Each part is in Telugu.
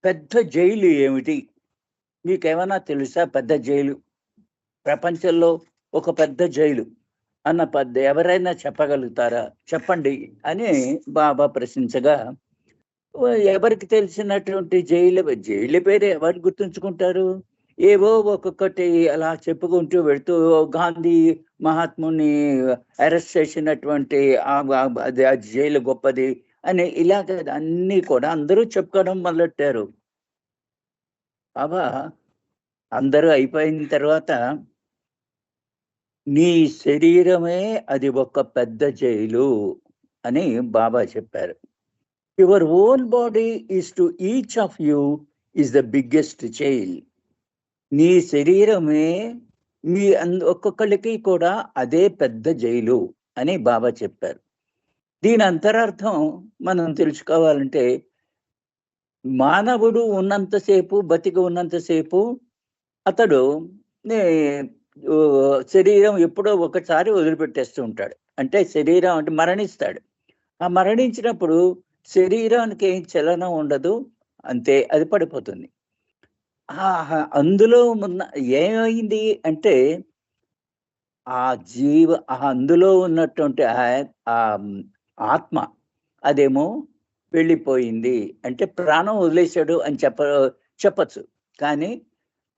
పెద్ద జైలు ఏమిటి? మీకేమన్నా తెలుసా పెద్ద జైలు? ప్రపంచంలో ఒక పెద్ద జైలు ఎవరైనా చెప్పగలుగుతారా? చెప్పండి అని బాబా ప్రశ్నించగా, ఎవరికి తెలిసినటువంటి జైలు పేరు ఎవరు గుర్తుంచుకుంటారు? ఏవో ఒక్కొక్కటి అలా చెప్పుకుంటూ వెళ్తూ గాంధీ మహాత్ముని అరెస్ట్ చేసినటువంటి అది ఆ జైలు గొప్పది అని ఇలాగ అన్నీ కూడా అందరూ చెప్పుకోవడం మొదలెట్టారు. బాబా అందరూ అయిపోయిన తర్వాత, నీ శరీరమే అది ఒక పెద్ద జైలు అని బాబా చెప్పారు. Your own body is to each of you is the biggest jail. నీ శరీరమే ఒక్కొక్కళ్ళకి కూడా అదే పెద్ద జైలు అని బాబా చెప్పారు. దీని అంతరార్థం మనం తెలుసుకోవాలంటే, మానవుడు ఉన్నంతసేపు, బతికి ఉన్నంతసేపు అతడు శరీరం ఎప్పుడో ఒకసారి వదిలిపెట్టేస్తూ ఉంటాడు. అంటే శరీరం అంటే మరణిస్తాడు. ఆ మరణించినప్పుడు శరీరానికి ఏం చలనం ఉండదు. అంతే, అది పడిపోతుంది. అందులో ఏమైంది అంటే, అందులో ఉన్నటువంటి ఆత్మ అదేమో వెళ్ళిపోయింది. అంటే ప్రాణం వదిలేశాడు అని చెప్పచ్చు. కానీ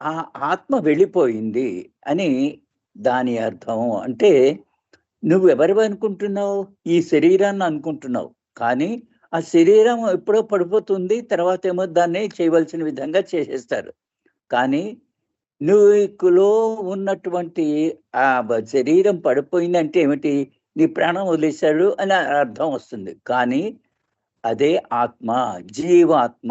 ఆ ఆత్మ వెళ్ళిపోయింది అని దాని అర్థం. అంటే నువ్వెవరివి అనుకుంటున్నావు? ఈ శరీరాన్ని అనుకుంటున్నావు. కానీ ఆ శరీరం ఎప్పుడో పడిపోతుంది. తర్వాత ఏమో దాన్ని చేయవలసిన విధంగా చేసేస్తారు. కానీ నువ్వులో ఉన్నటువంటి శరీరం పడిపోయిందంటే ఏమిటి? నీ ప్రాణం వదిలేశాడు అని అర్థం వస్తుంది. కానీ అదే ఆత్మ, జీవాత్మ.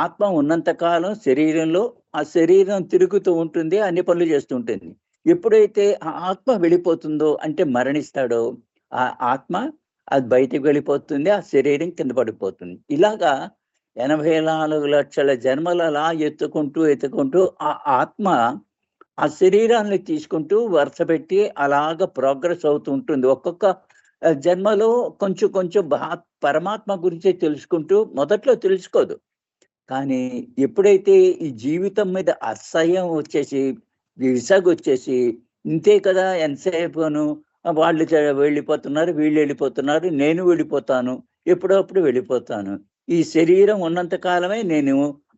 ఆత్మ ఉన్నంత కాలం శరీరంలో ఆ శరీరం తిరుగుతూ ఉంటుంది, అన్ని పనులు చేస్తూ ఉంటుంది. ఎప్పుడైతే ఆ ఆత్మ వెళ్ళిపోతుందో అంటే మరణిస్తాడో, ఆ ఆత్మ అది బయటకు వెళ్ళిపోతుంది, ఆ శరీరం కింద పడిపోతుంది. ఇలాగా 84 లక్షల జన్మలు అలా ఎత్తుకుంటూ ఆ ఆత్మ ఆ శరీరాన్ని తీసుకుంటూ వరుస పెట్టి అలాగ ప్రోగ్రెస్ అవుతూ ఉంటుంది. ఒక్కొక్క జన్మలో కొంచెం పరమాత్మ గురించే తెలుసుకుంటూ, మొదట్లో తెలుసుకోదు. కానీ ఎప్పుడైతే ఈ జీవితం మీద అసహ్యం వచ్చేసి, విసుగొచ్చేసి, ఇంతే కదా ఎంతసేపును, వాళ్ళు వెళ్ళిపోతున్నారు, వీళ్ళు వెళ్ళిపోతున్నారు, నేను వెళ్ళిపోతాను, ఎప్పుడప్పుడు వెళ్ళిపోతాను. ఈ శరీరం ఉన్నంత కాలమే నేను,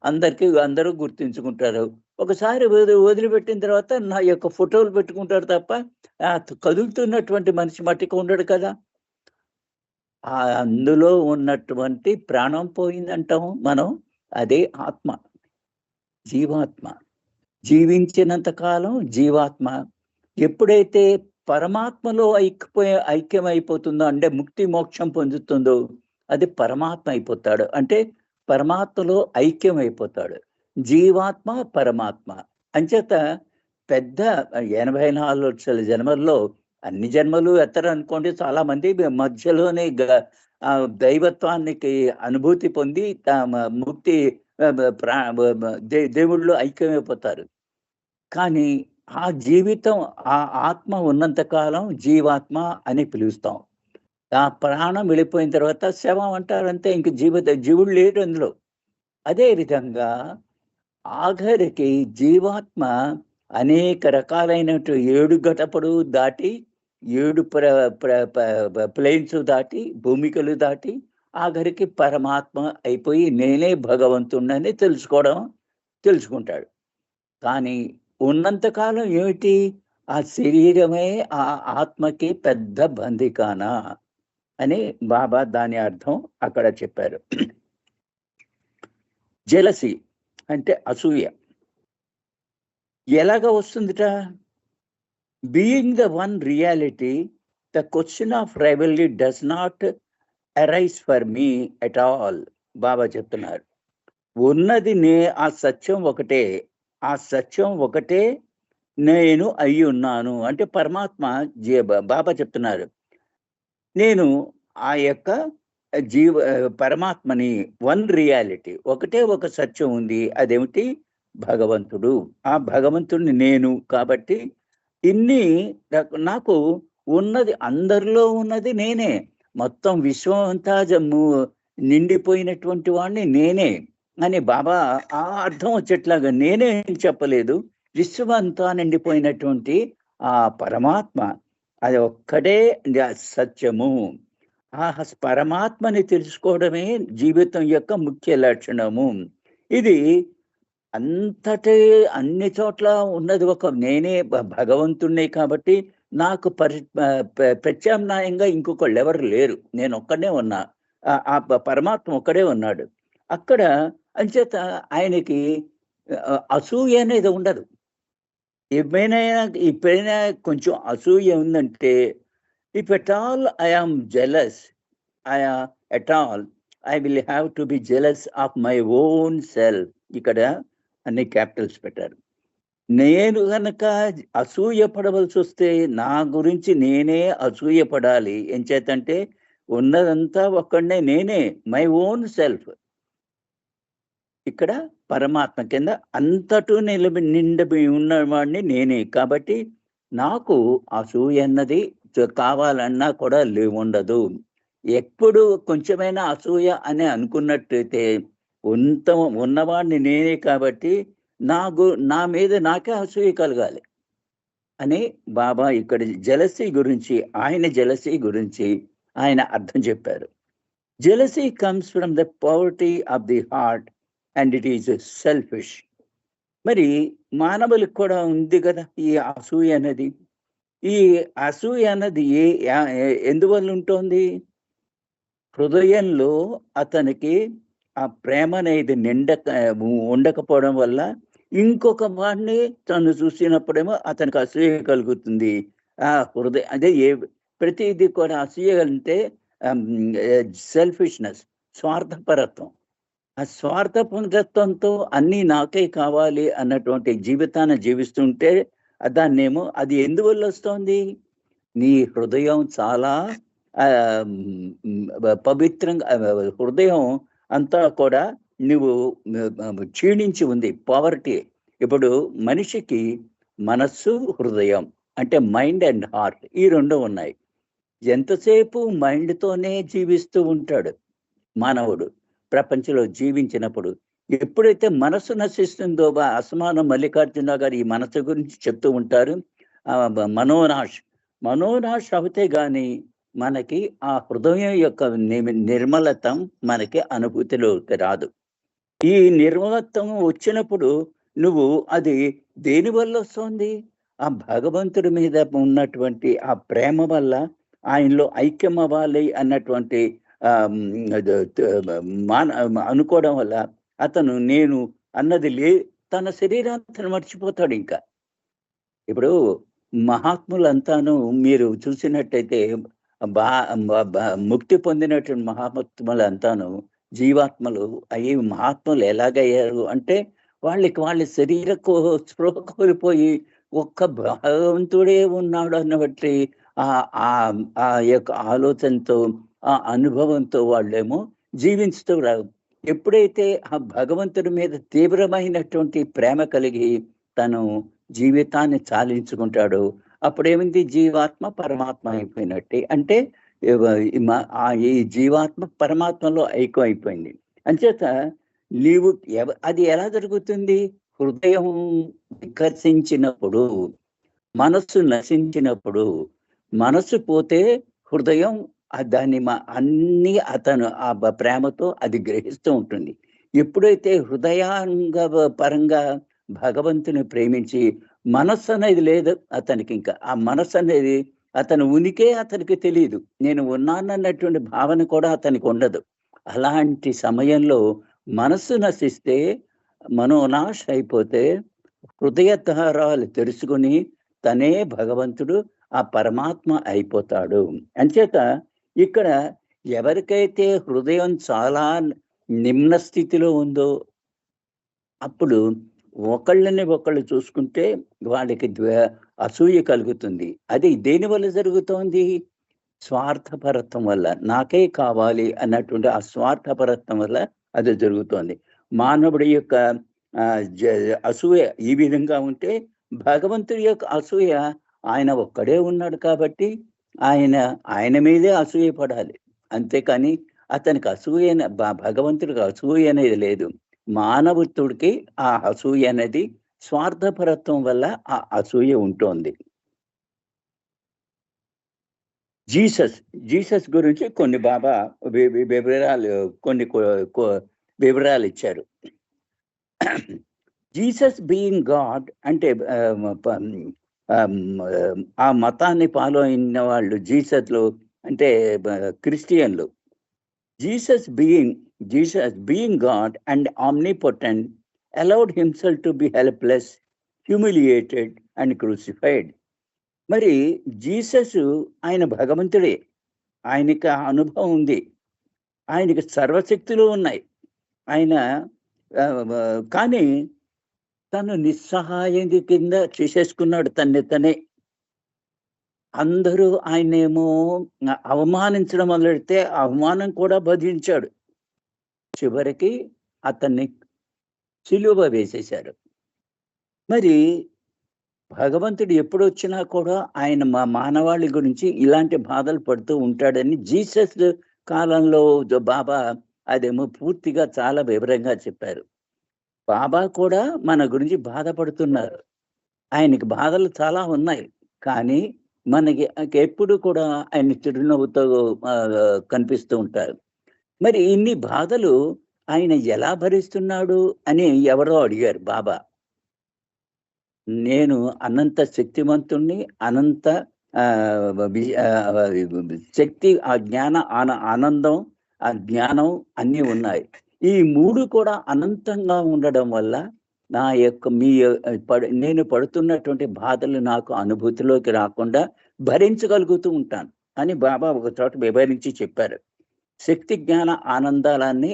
అందరూ గుర్తుంచుకుంటారు. ఒకసారి వదిలిపెట్టిన తర్వాత నా యొక్క ఫోటోలు పెట్టుకుంటారు తప్ప కదులుతున్నటువంటి మనిషి మట్టికి ఉండడు కదా! అందులో ఉన్నటువంటి ప్రాణం పోయిందంటాం మనం. అదే ఆత్మ, జీవాత్మ. జీవించినంత కాలం జీవాత్మ. ఎప్పుడైతే పరమాత్మలో ఐక్యమైపోతుందో, అంటే ముక్తి మోక్షం పొందుతుందో, అది పరమాత్మ అయిపోతాడు. అంటే పరమాత్మలో ఐక్యమైపోతాడు. జీవాత్మ, పరమాత్మ. అంచేత పెద్ద 84 లక్షల జన్మల్లో అన్ని జన్మలు ఎత్తరనుకోండి. చాలా మంది మధ్యలోనే దైవత్వానికి అనుభూతి పొంది ముక్తి దేవుళ్ళు ఐక్యమైపోతారు. కానీ ఆ జీవితం, ఆ ఆత్మ ఉన్నంత కాలం జీవాత్మ అని పిలుస్తాం. ఆ ప్రాణం వెళ్ళిపోయిన తర్వాత శవం అంటారంతే. ఇంక జీవుడు లేడు అందులో. అదే విధంగా ఆఖరికి జీవాత్మ అనేక రకాలైనటువంటి 7 గటపలు దాటి, 7 ప్లేన్స్ దాటి, భూమికలు దాటి ఆఖరికి పరమాత్మ అయిపోయి నేనే భగవంతుడినని తెలుసుకుంటాడు. కానీ ఉన్నంతకాలం ఏమిటి? ఆ శరీరమే ఆ ఆత్మకి పెద్ద బందిఖానా అని బాబా దాని అర్థం అక్కడ చెప్పారు. జెలసీ అంటే అసూయ ఎలాగ వస్తుందిట? Being the one reality, the question of rivalry does not arise for me at all. Baba చెప్తున్నారు, ఉన్నది ఆ సత్యం ఒకటే. ఆ సత్యం ఒకటే నేను అయి ఉన్నాను. అంటే పరమాత్మ బాబా చెప్తున్నారు, నేను ఆ యొక్క పరమాత్మని, వన్ రియాలిటీ, ఒకటే ఒక సత్యం ఉంది. అదేమిటి? భగవంతుడు. ఆ భగవంతుడిని నేను. కాబట్టి నాకు ఉన్నది, అందరిలో ఉన్నది నేనే. మొత్తం విశ్వం అంతా నిండిపోయినటువంటి వాడిని నేనే అని బాబా ఆ అర్థం వచ్చేట్లాగా నేనే చెప్పలేదు. విశ్వమంతా నిండిపోయినటువంటి ఆ పరమాత్మ అది ఒక్కడే సత్యము. ఆ పరమాత్మని తెలుసుకోవడమే జీవితం యొక్క ముఖ్య లక్షణము. ఇది అంతటి అన్ని చోట్ల ఉన్నది ఒక నేనే భగవంతుణ్ణి కాబట్టి నాకు ప్రత్యామ్నాయంగా ఇంకొకళ్ళు ఎవరు లేరు. నేను ఒక్కడే ఉన్నా. ఆ పరమాత్మ ఒక్కడే ఉన్నాడు. అక్కడ అంచేత ఆయనకి అసూయ అనేది ఉండదు. ఎప్పుడైనా కొంచెం అసూయ ఉందంటే, if at all I am jealous, at all I will have to be jealous of my own self. ఇక్కడ అన్ని క్యాపిటల్స్ పెట్టారు. నేను గనక అసూయ పడవలసి వస్తే నా గురించి నేనే అసూయ పడాలి. ఎంచేతంటే ఉన్నదంతా ఒక్కడినే నేనే, మై ఓన్ సెల్ఫ్. ఇక్కడ పరమాత్మ కింద అంతటూ నిండి ఉన్నవాడిని నేనే. కాబట్టి నాకు అసూయ అన్నది కావాలన్నా కూడా ఉండదు. ఎప్పుడు కొంచెమైనా అసూయ అని అనుకున్నట్టయితే ఉన్నవాడిని నేనే కాబట్టి నా మీద నాకే అసూయ కలగాలి అని బాబా ఇక్కడ జెలసీ గురించి ఆయన అర్థం చెప్పారు. Jealousy comes from the poverty of the heart and it is selfish. మరి మానవులకు కూడా ఉంది కదా ఈ అసూయ అనేది. ఈ అసూయ అన్నది ఎందువల్ల ఉంటుంది? హృదయంలో అతనికి ఆ ప్రేమ అనేది ఉండకపోవడం వల్ల ఇంకొక వాడిని తను చూసినప్పుడేమో అతనికి అసూయ కలుగుతుంది. ఆ అదే ప్రతిదీ కూడా అసూయ అంటే సెల్ఫిష్నెస్, స్వార్థపరత్వం. ఆ స్వార్థపరత్వంతో అన్నీ నాకే కావాలి అన్నటువంటి జీవితాన్ని జీవిస్తుంటే దాన్నేమో అది ఎందువల్ల వస్తోంది? నీ హృదయం చాలా పవిత్రంగా, హృదయం అంతా కూడా నువ్వు క్షీణించి ఉంది. పవర్టీ. ఇప్పుడు మనిషికి మనస్సు, హృదయం అంటే మైండ్ అండ్ హార్ట్, ఈ రెండు ఉన్నాయి. ఎంతసేపు మైండ్తోనే జీవిస్తూ ఉంటాడు మానవుడు ప్రపంచంలో జీవించినప్పుడు. ఎప్పుడైతే మనస్సు నశిస్తుందో, అసమానం మల్లికార్జున గారు ఈ మనస్సు గురించి చెప్తూ ఉంటారు. మనోనాశ్ అవుతే గాని మనకి ఆ హృదయం యొక్క నిర్మలతం మనకి అనుభూతిలోకి రాదు. ఈ నిర్మలత్వం వచ్చినప్పుడు నువ్వు అది దేని వల్ల వస్తుంది? ఆ భగవంతుడి మీద ఉన్నటువంటి ఆ ప్రేమ వల్ల, ఆయనలో ఐక్యం అవ్వాలి అన్నటువంటి అనుకోవడం వల్ల అతను నేను అన్నది తన శరీరాన్ని మర్చిపోతాడు. ఇంకా ఇప్పుడు మహాత్ములంతాను మీరు చూసినట్టయితే ముక్తి పొందినటువంటి మహాత్ములంతాను జీవాత్మలు అయ్యి మహాత్ములు ఎలాగయ్యారు అంటే వాళ్ళ శరీర స్పృహ కోల్పోయి ఒక్క భగవంతుడే ఉన్నాడు అన్నబట్టి ఆ యొక్క ఆలోచనతో, ఆ అనుభవంతో వాళ్ళేమో జీవించుతూ రావు. ఎప్పుడైతే ఆ భగవంతుడి మీద తీవ్రమైనటువంటి ప్రేమ కలిగి తను జీవితాన్ని చాలించుకుంటాడో అప్పుడేమింది? జీవాత్మ పరమాత్మ అయిపోయినట్టే. అంటే ఈ జీవాత్మ పరమాత్మలో ఐక్యం అయిపోయింది. అంచేత నీవు అది ఎలా జరుగుతుంది? హృదయం వికసించినప్పుడు, మనస్సు నశించినప్పుడు, మనస్సు పోతే హృదయం దాన్ని అన్ని అతను ఆ ప్రేమతో అది గ్రహిస్తూ ఉంటుంది. ఎప్పుడైతే పరంగా భగవంతుని ప్రేమించి మనస్సు అనేది లేదు అతనికి, ఇంకా ఆ మనస్సు అనేది అతని ఉనికే అతనికి తెలియదు. నేను ఉన్నానన్నటువంటి భావన కూడా అతనికి ఉండదు. అలాంటి సమయంలో మనస్సు నశిస్తే, మనోనాశ అయిపోతే హృదయ ద్వారాలు తెలుసుకుని తనే భగవంతుడు, ఆ పరమాత్మ అయిపోతాడు. అంచేత ఇక్కడ ఎవరికైతే హృదయం చాలా నిమ్న స్థితిలో ఉందో అప్పుడు ఒకళ్ళని ఒకళ్ళు చూసుకుంటే వాళ్ళకి అసూయ కలుగుతుంది. అది దేని వల్ల జరుగుతోంది? స్వార్థపరత్వం వల్ల. నాకే కావాలి అన్నటువంటి ఆ స్వార్థపరత్వం వల్ల అది జరుగుతోంది. మానవుడి యొక్క అసూయ ఈ విధంగా ఉంటే భగవంతుడి యొక్క అసూయ ఆయన ఒక్కడే ఉన్నాడు కాబట్టి ఆయన మీదే అసూయ పడాలి. అంతేకాని అతనికి అసూయ భగవంతుడికి అసూయ అనేది లేదు. మానవత్వుడికి ఆ అసూయ అనేది స్వార్థపరత్వం వల్ల ఆ అసూయ ఉంటోంది. జీసస్, జీసస్ గురించి కొన్ని బాబా వివరాలు కొన్ని వివరాలిచ్చారు. జీసస్ బీయింగ్ గాడ్ అంటే ఆ మతాన్ని ఫాలో అయిన వాళ్ళు జీసస్‌లు అంటే క్రిస్టియన్‌లు. Jesus being God and omnipotent allowed himself to be helpless, humiliated and crucified. మరి జీసస్ ఆయన భగవంతుడే. ఆయనకి ఆ అనుభవం ఉంది. ఆయనకి సర్వశక్తులు ఉన్నాయి. ఆయన కానీ తను నిస్సహాయం కింద చేసేసుకున్నాడు తన్ని తనే. అందరూ ఆయన్నేమో అవమానించడం మొదలెడితే అవమానం కూడా భజించాడు. చివరికి అతన్ని సిలువ వేసేశారు. మరి భగవంతుడు ఎప్పుడొచ్చినా కూడా ఆయన మానవాళి గురించి ఇలాంటి బాధలు పడుతూ ఉంటాడని జీసస్ కాలంలో బాబా అదేమో పూర్తిగా చాలా వివరంగా చెప్పారు. బాబా కూడా మన గురించి బాధపడుతున్నారు. ఆయనకి బాధలు చాలా ఉన్నాయి. కానీ మనకి ఎప్పుడు కూడా ఆయన చిరునవ్వుతో కనిపిస్తూ ఉంటారు. మరి ఇన్ని బాధలు ఆయన ఎలా భరిస్తున్నాడు అని ఎవరో అడిగారు బాబా. నేను అనంత శక్తివంతుణ్ణి, అనంత శక్తి, ఆ జ్ఞాన ఆనందం, ఆ జ్ఞానం అన్నీ ఉన్నాయి. ఈ 3 కూడా అనంతంగా ఉండడం వల్ల నా యొక్క నేను పడుతున్నటువంటి బాధలు నాకు అనుభూతిలోకి రాకుండా భరించగలుగుతూ ఉంటాను అని బాబా ఒక చోట వివరించి చెప్పారు. శక్తి, జ్ఞాన ఆనందాలన్నీ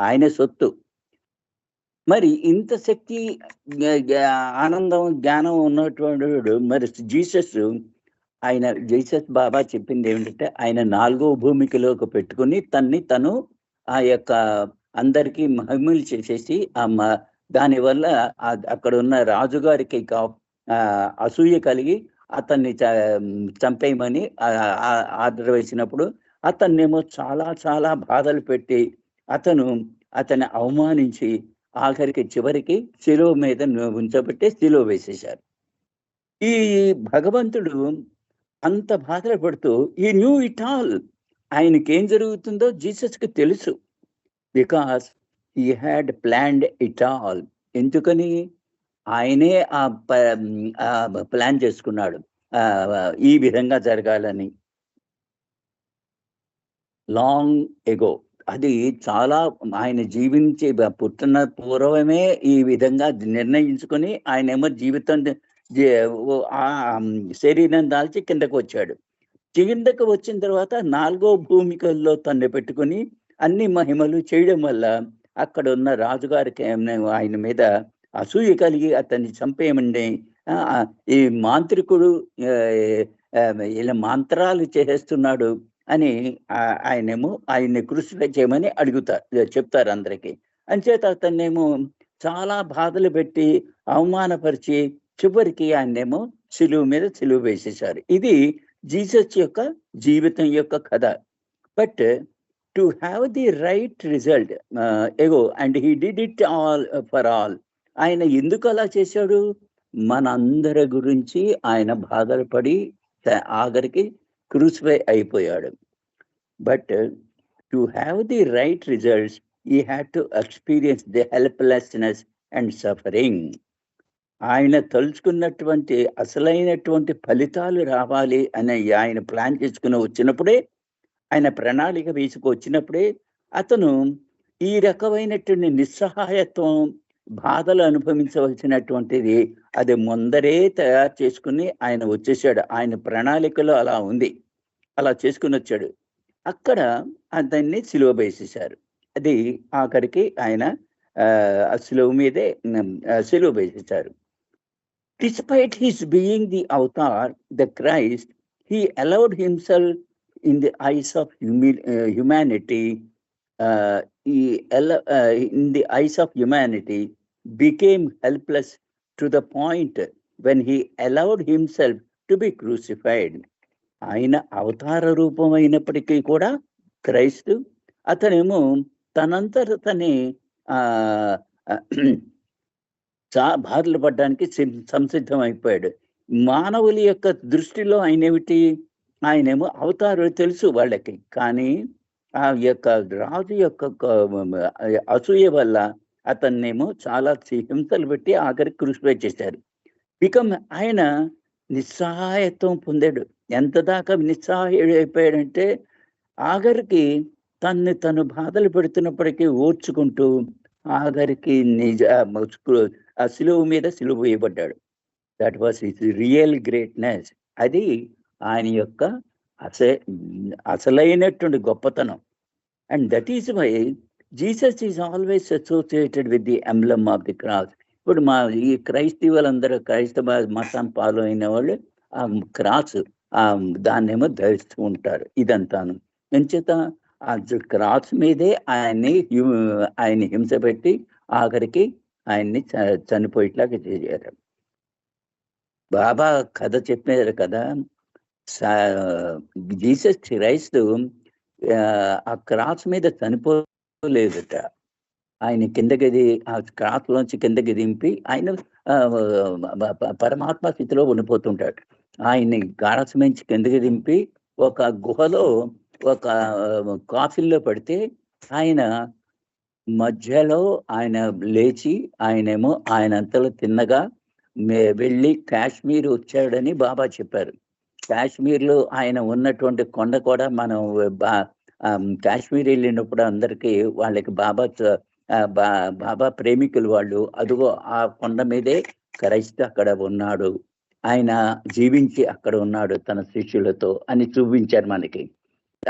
ఆయన సొత్తు. మరి ఇంత శక్తి, ఆనందం, జ్ఞానం ఉన్నటువంటివాడు మరి జీసస్ బాబా చెప్పింది ఏమిటంటే ఆయన 4వ భూమికలోకి పెట్టుకుని తను ఆ యొక్క అందరికీ మహిమలు చేసేసి దానివల్ల అక్కడ ఉన్న రాజుగారికి అసూయ కలిగి అతన్ని చంపేయమని ఆర్డర్ వేసినప్పుడు అతన్నేమో చాలా చాలా బాధలు పెట్టి అతన్ని అవమానించి ఆఖరికి చివరికి శిలువ మీద ఉంచబెట్టి శిలువ వేసేశారు. ఈ భగవంతుడు అంత బాధలు పడుతూ ఈ న్యూ ఇట్ ఆల్. ఆయనకేం జరుగుతుందో జీసస్‌కి తెలుసు. Because he had planned it all. ఎందుకని? ఆయనే ప్లాన్ చేసుకున్నాడు. ఈ విధంగా జరగాలని. Long ago. అది చాలా ఆయన పుట్టిన పూర్వమే ఈ విధంగా నిర్ణయించుకొని ఆయనేమో జీవితం శరీరం దాల్చి కిందకు వచ్చాడు. కిందకు వచ్చిన తర్వాత 4వ భూమికల్లో తన్ను పెట్టుకొని అన్ని మహిమలు చేయడం వల్ల అక్కడ ఉన్న రాజుగారికి ఆయన మీద అసూయ కలిగి అతన్ని చంపేయమండి, ఈ మాంత్రికుడు ఇలా మంత్రాలు చేసేస్తున్నాడు అని ఆయనేమో ఆయన్ని క్రూసిఫై చేయమని చెప్తారు అందరికీ. అంచేత అతన్నేమో చాలా బాధలు పెట్టి అవమానపరిచి చివరికి ఆయన్నేమో సిలువ వేసేశారు. ఇది జీసస్ యొక్క జీవితం యొక్క కథ. But to have the right result ago and he did it all for all. ఆయన ఎందుకు అలా చేశాడు? మనందరి గురించి ఆయన బాధలు పడి ఆఖరికి క్రూసిఫై అయిపోయాడు. But to have the right results he had to experience the helplessness and suffering. ఆయన తలుచుకున్నటువంటి అసలైనటువంటి ఫలితాలు రావాలి అని ఆయన ప్లాన్ చేసుకుని వచ్చినప్పుడే, ఆయన ప్రణాళిక వేసుకొచ్చినప్పుడే అతను ఈ రకమైనటువంటి నిస్సహాయత్వం, బాధలు అనుభవించవలసినటువంటిది అది ముందరే తయారు చేసుకుని ఆయన వచ్చేసాడు. ఆయన ప్రణాళికలో అలా ఉంది. అలా చేసుకుని వచ్చాడు. అక్కడ అతన్ని సిలువ వేసేశారు. అది ఆఖరికి ఆయన సిలువ మీదే సిలువ వేసేశారు. Despite his being the avatar, the Christ, he allowed himself in the eyes of humanity, in the eyes of humanity, became helpless to the point when he allowed himself to be crucified. ఆయన అవతార రూపమైనప్పటికీ కూడా క్రైస్తు. అతనేమో తనంతట తనే ఆహ్, బాధలు పడ్డానికి సంసిద్ధం అయిపోయాడు. మానవుల యొక్క దృష్టిలో ఆయనేమిటి? ఆయనేమో అవతారుడు తెలుసు వాళ్ళకి. కానీ ఆ యొక్క రాజు యొక్క అసూయ వల్ల అతన్నేమో చాలా హింసలు పెట్టి ఆఖరికి క్రూసిఫై చేశారు. ఆయన నిస్సహాయత్వం పొందాడు. ఎంత దాకా నిస్సహాయుడైపోయాడంటే ఆఖరికి తను బాధలు పెడుతున్నప్పటికీ ఓర్చుకుంటూ ఆఖరికి ఆ సిలువ మీద సిలువ వేయబడ్డాడు. That was his real greatness. అది ఆయన యొక్క అసే అసలైనటువంటి గొప్పతనం. And that is why Jesus is always associated with the emblem of the cross. ఇప్పుడు ఈ క్రైస్తవులందరూ క్రైస్తవ మతం ఫాలో అయిన వాళ్ళు ఆ క్రాస్ దాన్నేమో ధరిస్తూ ఉంటారు. ఇదంతాను. ఎంచేత ఆ క్రాస్ మీదే ఆయన్ని హింస పెట్టి ఆఖరికి ఆయన్ని చనిపోయేట్లాగా చేశారు. బాబా కథ చెప్పారు కదా! జీసస్ క్రైస్తు ఆ క్రాస్ మీద చనిపోలేదట. ఆయన కిందకి ఆ క్రాస్‌లోంచి కిందకి దింపి ఆయన పరమాత్మ స్థితిలో ఉండిపోతుంటాడు. ఆయన్ని క్రాస్ నుంచి కిందకి దింపి ఒక గుహలో ఒక కాఫిన్‌లో పెడితే ఆయన మధ్యలో ఆయన లేచి ఆయనేమో ఆయనంతలో తిన్నగా వెళ్ళి కాశ్మీర్ వచ్చాడని బాబా చెప్పారు. కాశ్మీర్‌లో ఆయన ఉన్నటువంటి కొండ కూడా మనం కాశ్మీర్ వెళ్ళినప్పుడు అందరికీ వాళ్ళకి బాబా ప్రేమికులు వాళ్ళు. అదిగో ఆ కొండ మీదే క్రైస్తు అక్కడ ఉన్నాడు. ఆయన జీవించి అక్కడ ఉన్నాడు తన శిష్యులతో అని చూపించారు మనకి.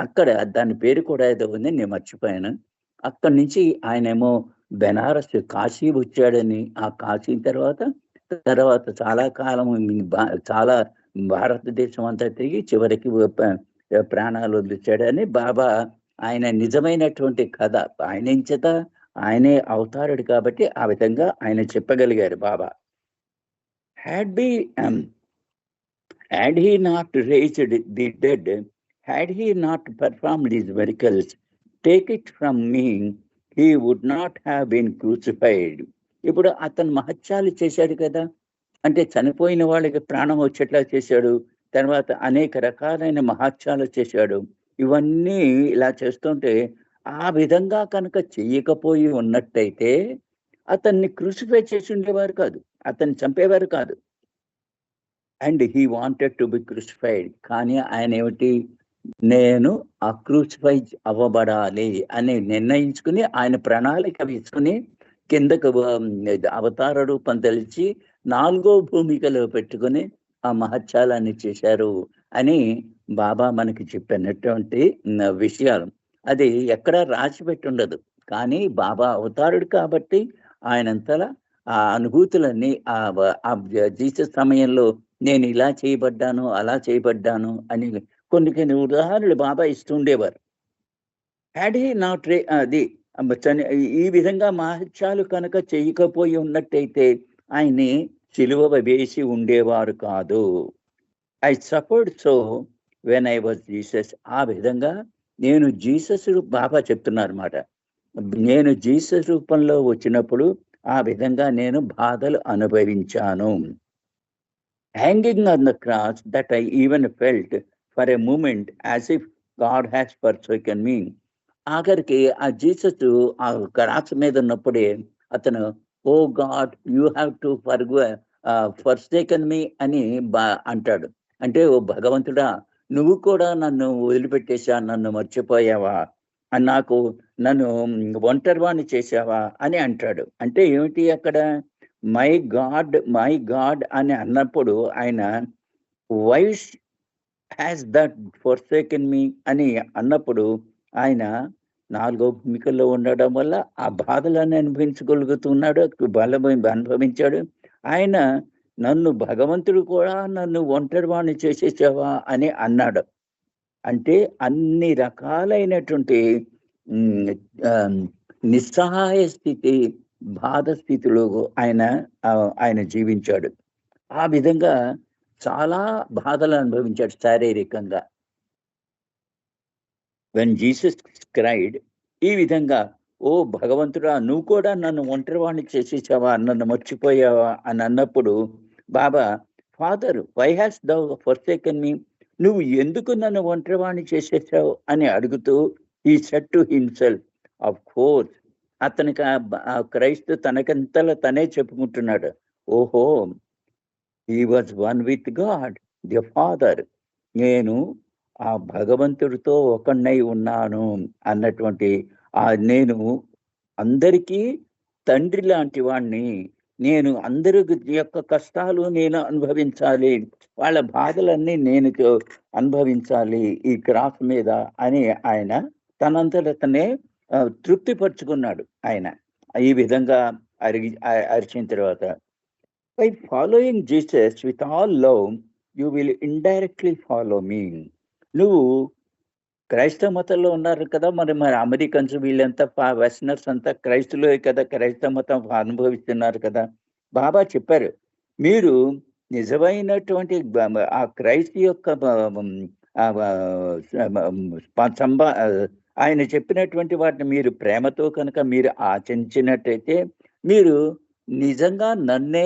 అక్కడ దాని పేరు కూడా ఏదో ఉంది, నేను మర్చిపోయాను. అక్కడి నుంచి ఆయనేమో బెనారస్, కాశీ వచ్చాడని, ఆ కాశీ తర్వాత చాలా కాలం చాలా భారతదేశం అంతా తిరిగి చివరికి ప్రాణాలు వదిలించాడని బాబా ఆయన నిజమైనటువంటి కథ. ఆయనే అవతారుడు కాబట్టి ఆ విధంగా ఆయన చెప్పగలిగారు Baba. Had he not raised the dead, had he not performed these miracles, take it from me, he would not have been crucified. ఇప్పుడు అతను మహత్యాలు చేశాడు కదా! అంటే చనిపోయిన వాళ్ళకి ప్రాణం వచ్చేట్లా చేశాడు. తర్వాత అనేక రకాలైన మహత్యాలు చేశాడు. ఇవన్నీ ఇలా చేస్తుంటే ఆ విధంగా కనుక చెయ్యకపోయి ఉన్నట్టయితే అతన్ని క్రూసిఫై చేసి ఉండేవారు కాదు. అతన్ని చంపేవారు కాదు. And he wanted to be crucified. కానీ ఆయనేమిటి? నేను క్రూసిఫై అవ్వబడాలి అని నిర్ణయించుకుని ఆయన ప్రణాళిక వేసుకుని కిందకు అవతార రూపం తెలిచి 4వ భూమికలో పెట్టుకుని ఆ మహత్యాలన్నీ చేశారు అని బాబా మనకి చెప్పినటువంటి విషయాలు. అది ఎక్కడా రాసిపెట్టి ఉండదు. కానీ బాబా అవతారుడు కాబట్టి ఆయనంతలా ఆ అనుభూతులన్నీ జీసస్ సమయంలో నేను ఇలా చేయబడ్డాను, అలా చేయబడ్డాను అని కొన్ని ఉదాహరణలు బాబా ఇస్తుండేవారు. హ్యాడ్ హీ నాట్ అది ఈ విధంగా మహత్యాలు కనుక చేయకపోయి ఉన్నట్టయితే ఆయన్ని సిలువ వేసి ఉండేవారు కాదు. I suffered so when I was Jesus. ఆ విధంగా నేను జీసస్ బాబా చెప్తున్నారన్నమాట. నేను జీసస్ రూపంలో వచ్చినప్పుడు ఆ విధంగా నేను బాధలు అనుభవించాను. Hanging on the cross, that I even felt for a moment as if God has forsaken me. ఆఖరికి ఆ జీసస్ ఆ క్రాస్ మీద ఉన్నప్పుడే అతను ఓ గాడ్ యూ హ్యావ్ టు ఫర్సేకన్ మీ అని అంటాడు. అంటే ఓ భగవంతుడా, నువ్వు కూడా నన్ను వదిలిపెట్టేశా, నన్ను మర్చిపోయావా, నన్ను ఒంటరివాణ్ణి చేశావా అని అంటాడు. అంటే ఏమిటి అక్కడ? మై గాడ్ అని అన్నప్పుడు ఆయన వై హ్యాస్ దట్ ఫర్సేకెన్ మీ అని అన్నప్పుడు ఆయన 4వ భూమికల్లో ఉండడం వల్ల ఆ బాధలను అనుభవించగలుగుతున్నాడు, అనుభవించాడు. ఆయన భగవంతుడు కూడా నన్ను ఒంటరివాణ్ణి చేసేసావా అని అన్నాడు. అంటే అన్ని రకాలైనటువంటి నిస్సహాయ స్థితి, బాధ స్థితిలో ఆయన జీవించాడు. ఆ విధంగా చాలా బాధలు అనుభవించాడు శారీరకంగా. వెన్ జీసస్ క్రైడ్, ఈ విధంగా ఓ భగవంతుడా, నువ్వు కూడా నన్ను ఒంటరివాణ్ణి చేసేసావా, నన్ను మర్చిపోయావా అని అన్నప్పుడు బాబా, ఫాదర్ వై హ్యాస్ దౌ ఫర్సేకెన్ మీ, నువ్వు ఎందుకు నన్ను ఒంటరివాణ్ణి చేసేసావు అని అడుగుతూ ఈ said to himself, of course, అతనికి ఆ క్రైస్తు తనకంతలో తనే చెప్పుకుంటున్నాడు, ఓహో, he was one with God the father, నేను ఆ భగవంతుడితో ఒకనై ఉన్నాను అన్నటువంటి నేను అందరికీ తండ్రి లాంటి వాణ్ణి, నేను అందరి యొక్క కష్టాలు నేను అనుభవించాలి, వాళ్ళ బాధలన్నీ నేను అనుభవించాలి ఈ క్రాస్ మీద అని ఆయన తనంతటనే తృప్తిపరుచుకున్నాడు. ఆయన ఈ విధంగా అరిచిన తర్వాత, by following Jesus with all love you will indirectly follow me. నువ్వు క్రైస్తవ మతంలో ఉన్నారు కదా, మరి మరి అమెరికన్స్ వీళ్ళంతా వెస్టర్నర్స్ అంతా క్రైస్తులే కదా, క్రైస్తవ మతం అనుభవిస్తున్నారు కదా. బాబా చెప్పారు, మీరు నిజమైనటువంటి ఆ క్రైస్తు యొక్క ఆయన చెప్పినటువంటి వాటిని మీరు ప్రేమతో కనుక మీరు ఆచరించినట్టయితే మీరు నిజంగా నన్నే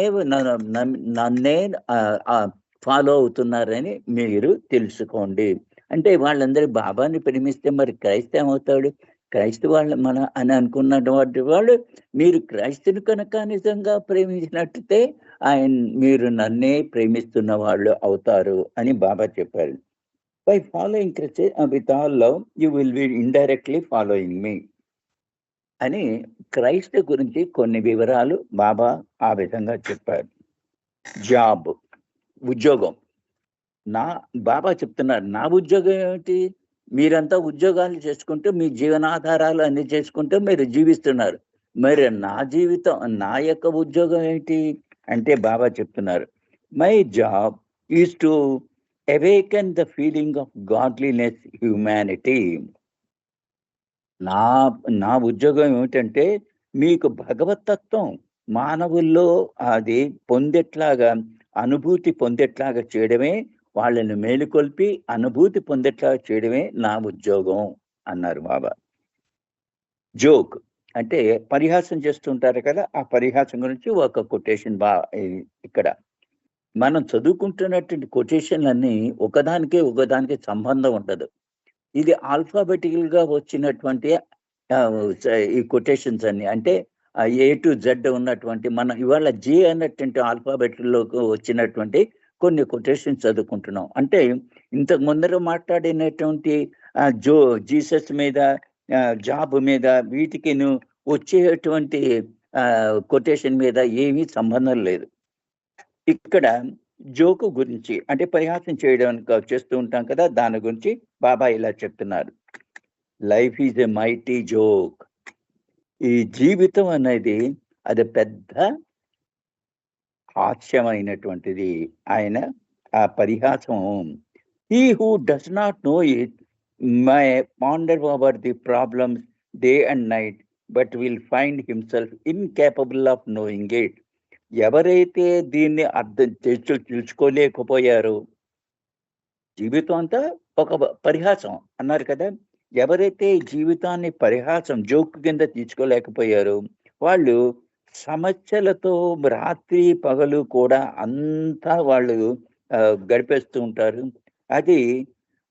ఫాలో అవుతున్నారని మీరు తెలుసుకోండి. అంటే వాళ్ళందరూ బాబాని ప్రేమిస్తే మరి క్రైస్తవ ఏమవుతాడు? క్రైస్తవ వాళ్ళు అని అనుకున్నటువంటి వాళ్ళు, మీరు క్రైస్తుని కనుక నిజంగా ప్రేమించినట్లయితే మీరు నన్నే ప్రేమిస్తున్న వాళ్ళు అవుతారు అని బాబా చెప్పారు. By following Christian with all love you will be indirectly following me అని క్రైస్తవ గురించి కొన్ని వివరాలు బాబా ఆ విధంగా చెప్పారు. జాబ్, ఉద్యోగం. బాబా చెప్తున్నారు, నా ఉద్యోగం ఏమిటి? మీరంతా ఉద్యోగాలు చేసుకుంటూ మీ జీవనాధారాలు అన్ని చేసుకుంటూ మీరు జీవిస్తున్నారు. మరి నా జీవితం, నా యొక్క ఉద్యోగం ఏంటి అంటే బాబా చెప్తున్నారు, my job is to awaken the feeling of godliness, humanity. నా ఉద్యోగం ఏమిటంటే మీకు భగవతత్వం మానవుల్లో అది పొందేట్లాగా, అనుభూతి పొందేట్లాగా చేయడమే, వాళ్ళని మేలుకొల్పి అనుభూతి పొందేట్లాగా చేయడమే నా ఉద్యోగం అన్నారు బాబా. జోక్ అంటే పరిహాసం చేస్తుంటారు కదా, ఆ పరిహాసం గురించి ఒక కొటేషన్ ఇక్కడ మనం చదువుకుంటున్నటువంటి కొటేషన్లన్నీ ఒకదానికి సంబంధం ఉండదు. ఇది ఆల్ఫాబెటికల్ గా వచ్చినటువంటి ఈ కొటేషన్స్ అన్ని, అంటే ఏ టు జెడ్ ఉన్నటువంటి, మనం ఇవాళ జే అన్నటువంటి ఆల్ఫాబెట్లోకి వచ్చినటువంటి కొన్ని కొటేషన్స్ చదువుకుంటున్నాం. అంటే ఇంతకు ముందర మాట్లాడినటువంటి జీసస్ మీద, జాబ్ మీద, వీటికి వచ్చేటువంటి కొటేషన్ మీద ఏమీ సంబంధం లేదు. ఇక్కడ జోకు గురించి, అంటే పరిహాసం చేయడానికి చేస్తూ ఉంటాం కదా, దాని గురించి బాబా ఇలా చెప్తున్నారు, life is a mighty joke. ఈ జీవితం అనేది అది పెద్ద హాస్యమైనటువంటిది. ఆయన ఆ పరిహాసం, he who does not know it may ponder over the problems day and night but will find himself incapable of knowing it. ఎవరైతే దీన్ని అర్థం తెలుసుకోలేకపోయారో, జీవితం అంతా ఒక పరిహాసం అన్నారు కదా, ఎవరైతే జీవితాన్ని పరిహాసం, జోక్ కింద తీసుకోలేకపోయారో వాళ్ళు సమస్యలతో రాత్రి పగలు కూడా అంతా వాళ్ళు గడిపేస్తూ ఉంటారు. అది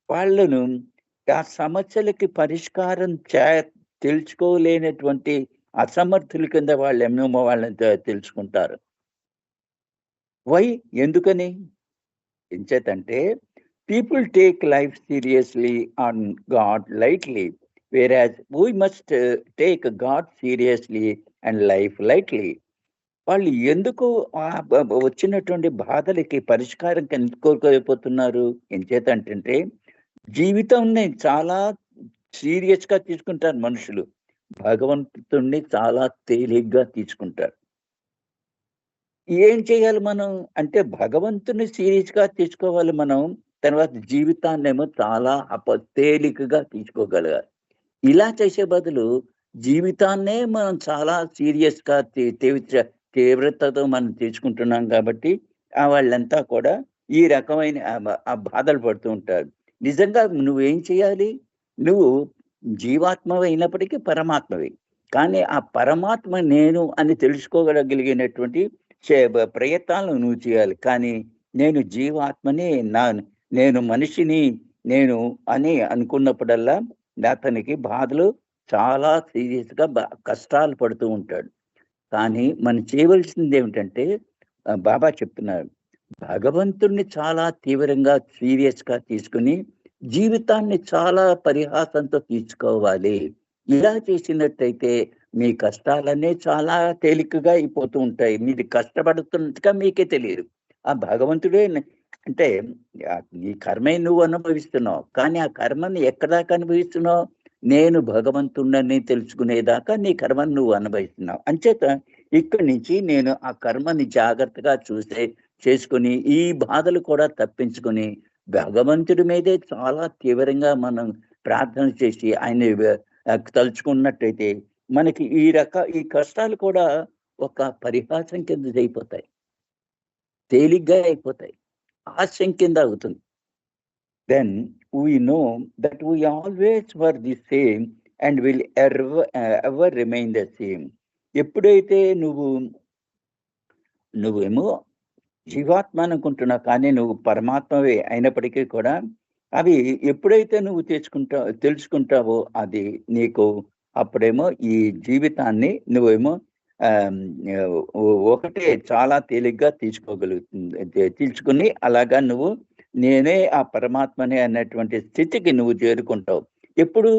వాళ్ళను ఆ సమస్యలకి పరిష్కారం తెలుసుకోలేనటువంటి అసమర్థుల కింద వాళ్ళేమో వాళ్ళని తెలుసుకుంటారు. వై, ఎందుకని? ఎంచేతంటే people take life seriously and God lightly, whereas we must take God seriously and life lightly. వాళ్ళు ఎందుకు వచ్చినటువంటి బాధలకి పరిష్కారం కనుక్కోలేకపోతున్నారు? ఎంచేతంటే జీవితాన్ని చాలా సీరియస్ గా తీసుకుంటారు మనుషులు, భగవంతుణ్ణి చాలా తేలిగ్గా తీసుకుంటారు. ఏం చేయాలి మనం అంటే భగవంతుని సీరియస్ గా తీసుకోవాలి మనం, తర్వాత జీవితాన్నేమో చాలా తేలికగా తీసుకోగలగాలి. ఇలా చేసే బదులు జీవితాన్నే మనం చాలా సీరియస్ గా తీవ్రతతో మనం తీసుకుంటున్నాం కాబట్టి వాళ్ళంతా కూడా ఈ రకమైన బాధలు పడుతూ ఉంటారు. నిజంగా నువ్వేం చేయాలి? నువ్వు జీవాత్మవి అయినప్పటికీ పరమాత్మవి. కానీ ఆ పరమాత్మ నేను అని తెలుసుకోగలిగినటువంటి ప్రయత్నాలు నువ్వు చేయాలి. కానీ నేను జీవాత్మని, నేను మనిషిని, నేను అని అనుకున్నప్పుడల్లా అతనికి బాధలు చాలా సీరియస్‌గా కష్టాలు పడుతూ ఉంటాడు. కానీ మనం చేయవలసిందేమిటంటే బాబా చెప్తున్నారు. భగవంతుడిని చాలా తీవ్రంగా సీరియస్‌గా తీసుకొని జీవితాన్ని చాలా పరిహాసంతో తీసుకోవాలి. ఇలా చేసినట్టయితే మీ కష్టాలన్నీ చాలా తేలికగా అయిపోతూ ఉంటాయి. మీరు కష్టపడుతున్నట్టుగా మీకే తెలియదు. ఆ భగవంతుడే అంటే నీ కర్మే నువ్వు అనుభవిస్తున్నావు. కానీ ఆ కర్మని ఎక్కడిదాకా అనుభవిస్తున్నావు? నేను భగవంతుడినని తెలుసుకునేదాకా నీ కర్మను నువ్వు అనుభవిస్తున్నావు. అంచేత ఇక్కడి నుంచి నేను ఆ కర్మని జాగ్రత్తగా చేసుకొని ఈ బాధలు కూడా తప్పించుకొని భగవంతుడి మీదే చాలా తీవ్రంగా మనం ప్రార్థన చేసి ఆయన తలుచుకున్నట్టయితే మనకి ఈ కష్టాలు కూడా ఒక పరిహాసం కింద అయిపోతాయి. తేలిగ్గా అయిపోతాయి. హాస్యం కింద అవుతుంది. Then we know that we always were the same and will ever remain the same. ఎప్పుడైతే నువ్వేమో జీవాత్మ అనుకుంటున్నావు, కానీ నువ్వు పరమాత్మవే అయినప్పటికీ కూడా అవి ఎప్పుడైతే నువ్వు తెలుసుకుంటావో అది నీకు అప్పుడేమో ఈ జీవితాన్ని నువ్వేమో ఒకటే చాలా తేలిగ్గా తీసుకుని అలాగా నువ్వు నేనే ఆ పరమాత్మనే అన్నటువంటి స్థితికి నువ్వు చేరుకుంటావు. ఎప్పుడు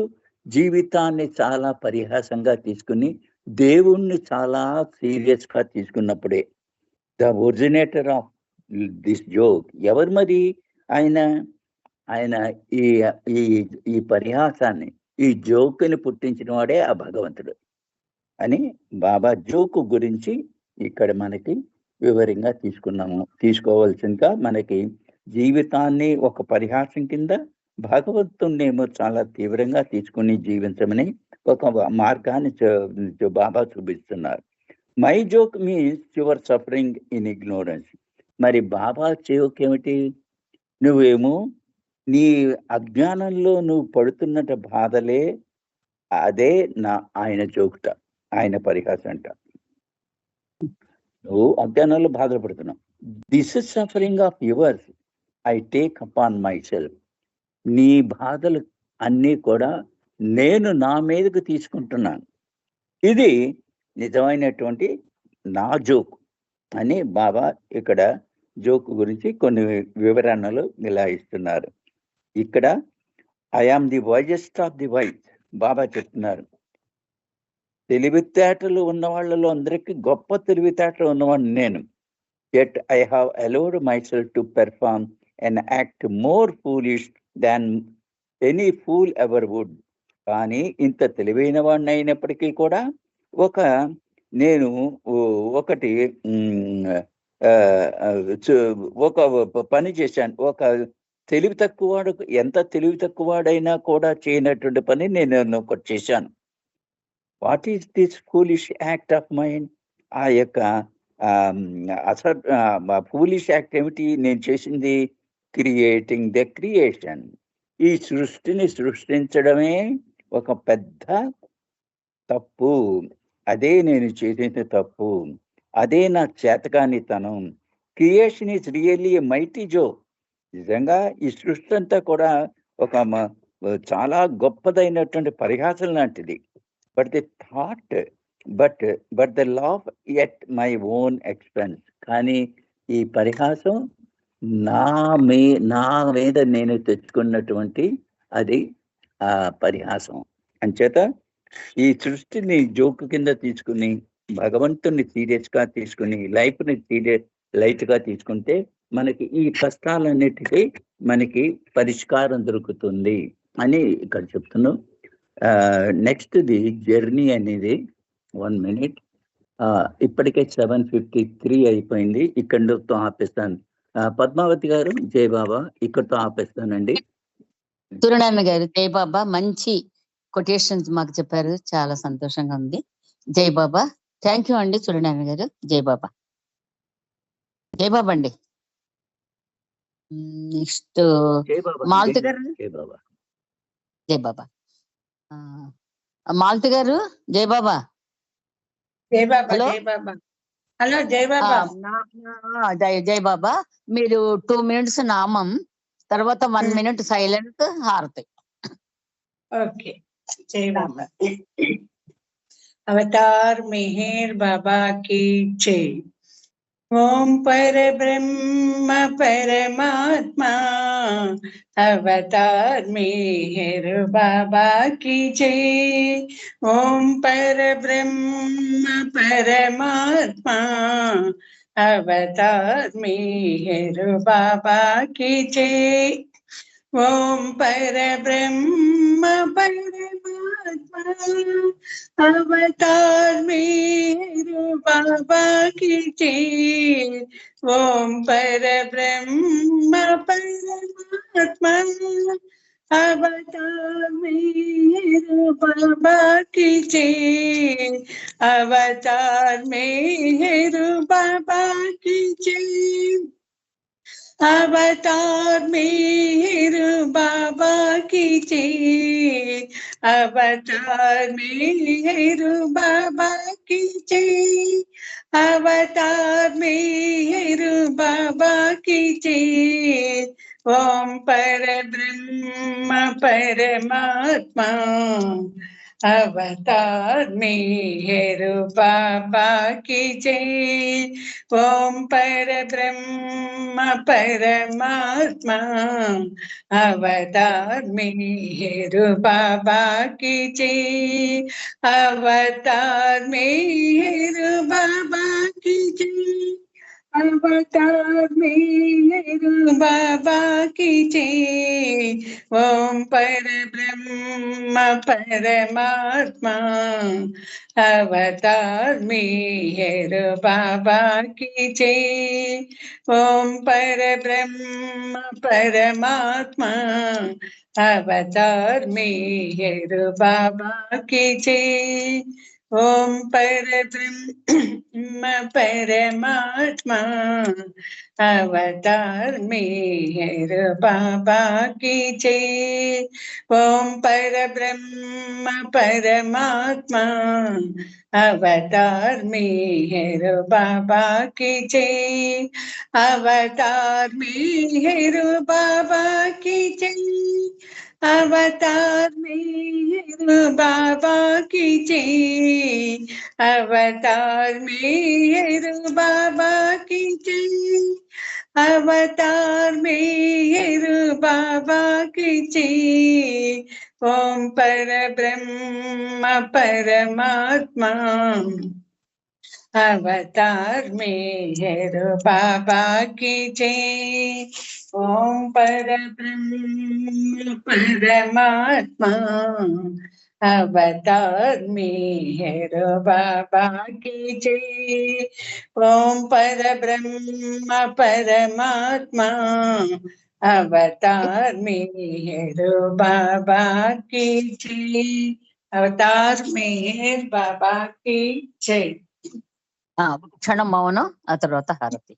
జీవితాన్ని చాలా పరిహాసంగా తీసుకుని దేవుణ్ణి చాలా సీరియస్‌గా తీసుకున్నప్పుడే. The originator of this joke ఎవరు మరి? ఆయన ఈ ఈ ఈ పరిహాసాన్ని, ఈ జోక్‌ని పుట్టించిన వాడే ఆ భగవంతుడు అని బాబా జోకు గురించి ఇక్కడ మనకి వివరంగా తీసుకోవాల్సిందిగా మనకి జీవితాన్ని ఒక పరిహాసం కింద, భగవంతుణ్ణేమో చాలా తీవ్రంగా తీసుకుని జీవించమని ఒక మార్గాన్ని బాబా చూపిస్తున్నారు. My joke means your suffering in ignorance. మరి బాబా జోక్ ఏమిటి? నువ్వేమో నీ అజ్ఞానంలో నువ్వు పడుతున్నట బాధలే, అదే ఆయన జోకుట, ఆయన పరిహాసం అంట. నువ్వు అజ్ఞానంలో బాధలు పడుతున్నావు. This is suffering of yours I take upon my self. నీ బాధలు అన్నీ కూడా నేను నా మీదకు తీసుకుంటున్నాను. ఇది నిజమైనటువంటి నా జోక్ అని బాబా ఇక్కడ జోక్ గురించి కొన్ని వివరణలు ఇలా ఇస్తున్నారు. ఇక్కడ I am the wisest of the wise Baba చెప్తున్నారు. తెలివితేటలు ఉన్న వాళ్ళలో అందరికీ గొప్ప తెలివితేటలు ఉన్నవాడిని నేను. Yet I have allowed myself to perform and act more foolish than any fool ever would. కానీ ఇంత తెలివైన వాడిని అయినప్పటికీ కూడా నేను ఒకటి ఒక పని చేశాను. ఒక ఎంత తెలివి తక్కువవాడైనా కూడా చేయనటువంటి పని నేను ఒకటి చేశాను. What is this foolish act of mind? ఆ యొక్క ఫూలిష్ యాక్ట్ ఏమిటి నేను చేసింది? Creating the creation. ఈ సృష్టిని సృష్టించడమే ఒక పెద్ద తప్పు. అదే నేను చేసిన తప్పు. అదే నా చేతకానితనం. Creation is really a mighty joke. నిజంగా ఈ సృష్టి అంతా కూడా ఒక చాలా గొప్పదైనటువంటి పరిహాసం లాంటిది. But the thought but the laugh at my own expense. కానీ ఈ పరిహాసం నా మీద నేను తెచ్చుకున్నటువంటి అది పరిహాసం. అంచేత ఈ సృష్టిని జోకు కింద తీసుకుని భగవంతుని సీరియస్‌గా తీసుకుని లైఫ్‌ని లైట్‌గా తీసుకుంటే మనకి ఈ కష్టాలన్నిటికీ మనకి పరిష్కారం దొరుకుతుంది అని ఇక్కడ చెప్తున్నాం. నెక్స్ట్‌ది జర్నీ అనేది 1 మినిట్. ఇప్పటికే 7:53 అయిపోయింది. ఇక్కడితో ఆపేస్తాను. పద్మావతి గారు, జై బాబా, ఇక్కడితో ఆపేస్తానండి. సూర్యనారాయణ గారు, జై బాబా. మంచి కొటేషన్స్ మాకు చెప్పారు, చాలా సంతోషంగా ఉంది. జై బాబా. థ్యాంక్ యూ అండి సూర్యనారాయణ గారు. జై బాబా. జై బాబా అండి. నెక్స్ట్ జై బాబా. జై బాబా. మాలతి గారు జై బాబా. జై బాబా. హలో జై బాబా. హలో జై బాబా. జై బాబా. మీరు 2 minutes నామం, తర్వాత 1 minute సైలెంట్ హారతి. ఓకే. జై బాబా. అవతార్ మెహర్ బాబా की जय. ओम पर ब्रह्म परमात्मा अवतार मेहर बाबा की जय. ओम पर ब्रह्म परमात्मा अवतार मेहर बाबा की जय. ओम पर ब्रह्म परमात्मा अवतार मेरु बाबा की जय. ओम पर ब्रह्म परमात्मा अवतार मेरु बाबा की जय. अवतार मेरु बाबा की जय. अवतार मेहर बाबा की जय. अवतार मेहर बाबा की जय. अवतार मेहर बाबा की जय. ओम पर ब्रह्म परमात्मा अवतार मेहर बाबा की जय. ओम पर ब्रह्म परमात्मा अवतार मेहर बाबा की जय. अवतार मेहर बाबा की जय. अवतार मेहर बाबा की जय. ओम पर ब्रह्म परमात्मा अवतार मेहर बाबा की जय. ओम पर ब्रह्म परमात्मा अवतार मेहर बाबा की जय. ओम पर ब्रह्म परमात्मा अवतार मेहर बाबा की जय. ओम पर ब्रह्म परमात्मा अवतार मेहर बाबा की जय. अवतार मेहर बाबा की जय. अवतार मेहर बाबा की जय. अवतार मेहर बाबा की जय. अवतार मेहर बाबा की जय. ओम पर ब्रह्म परमात्मा अवतार मेहर बाबा की जय. ओम पर ब्रह्म परमात्मा अवतार मेहर बाबा की जय. ओम पर ब्रह्म परमात्मा अवतार मेहर बाबा की जय. अवतार मेहर बाबा की जय. క్షణం మౌనం, ఆ తర్వాత హారతి.